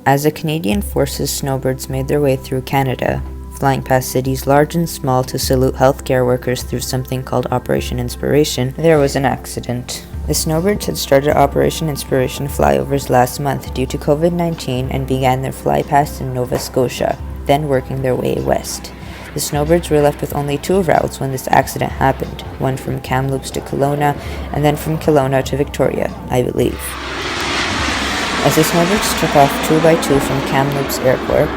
As the Canadian Forces Snowbirds made their way through Canada, flying past cities large and small to salute healthcare workers through something called Operation Inspiration, there was an accident. The Snowbirds had started Operation Inspiration flyovers last month due to COVID-19 and began their flypast in Nova Scotia, then working their way west. The Snowbirds were left with only 2 routes when this accident happened, one from Kamloops to Kelowna, and then from Kelowna to Victoria, I believe. As the Snowbirds took off 2 by 2 from Kamloops Airport,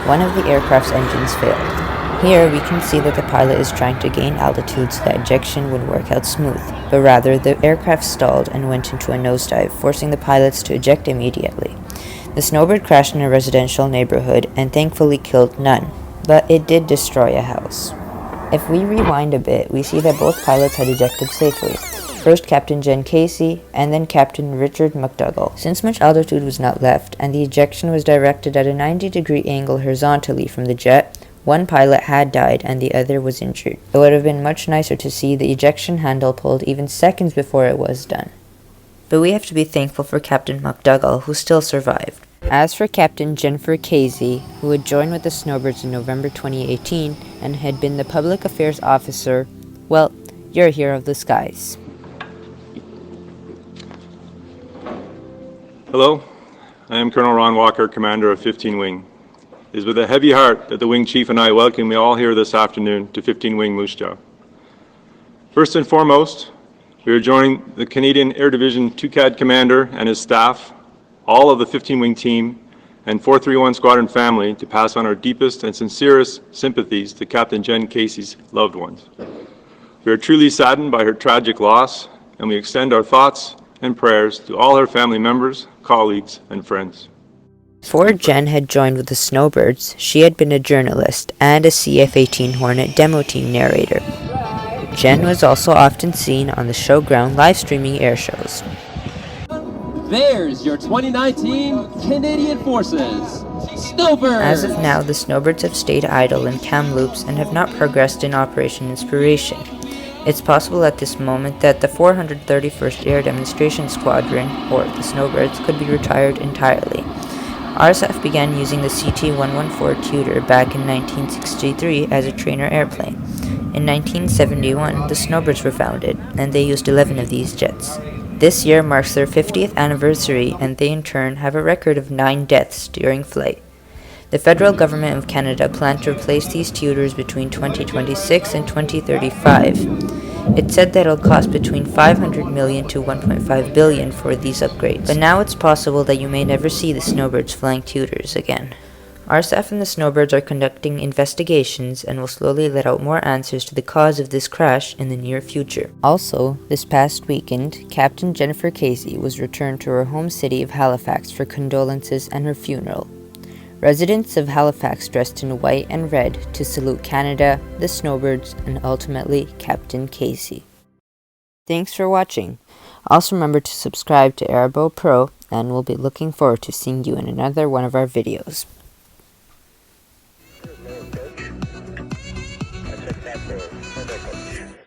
one of the aircraft's engines failed. Here we can see that the pilot is trying to gain altitude so that ejection would work out smooth, but rather the aircraft stalled and went into a nosedive, forcing the pilots to eject immediately. The Snowbird crashed in a residential neighborhood and thankfully killed none, but it did destroy a house. If we rewind a bit, we see that both pilots had ejected safely. First Captain Jen Casey, and then Captain Richard McDougall. Since much altitude was not left, and the ejection was directed at a 90-degree angle horizontally from the jet, one pilot had died and the other was injured. It would have been much nicer to see the ejection handle pulled even seconds before it was done. But we have to be thankful for Captain McDougall, who still survived. As for Captain Jennifer Casey, who had joined with the Snowbirds in November 2018 and had been the public affairs officer, well, you're a hero of the skies. Hello, I am Colonel Ron Walker, Commander of 15 Wing. It is with a heavy heart that the Wing Chief and I welcome you all here this afternoon to 15 Wing Moose Jaw. First and foremost, we are joining the Canadian Air Division 2CAD Commander and his staff, all of the 15 Wing team, and 431 Squadron family to pass on our deepest and sincerest sympathies to Captain Jen Casey's loved ones. We are truly saddened by her tragic loss, and we extend our thoughts and prayers to all her family members, colleagues, and friends. Before Jen had joined with the Snowbirds, she had been a journalist and a CF-18 Hornet demo team narrator. Jen was also often seen on the showground live streaming air shows. There's your 2019 Canadian Forces, Snowbirds! As of now, the Snowbirds have stayed idle in Kamloops and have not progressed in Operation Inspiration. It's possible at this moment that the 431st Air Demonstration Squadron, or the Snowbirds, could be retired entirely. RSF began using the CT-114 Tutor back in 1963 as a trainer airplane. In 1971, the Snowbirds were founded, and they used 11 of these jets. This year marks their 50th anniversary, and they in turn have a record of 9 deaths during flight. The federal government of Canada planned to replace these tutors between 2026 and 2035. It said that it'll cost between $500 million to $1.5 billion for these upgrades, but now it's possible that you may never see the Snowbirds flying tutors again. RSF and the Snowbirds are conducting investigations and will slowly let out more answers to the cause of this crash in the near future. Also, this past weekend, Captain Jennifer Casey was returned to her home city of Halifax for condolences and her funeral. Residents of Halifax dressed in white and red to salute Canada, the Snowbirds, and ultimately Captain Casey. Thanks for watching. Also remember to subscribe to Airborne Pro, and we'll be looking forward to seeing you in another one of our videos. That's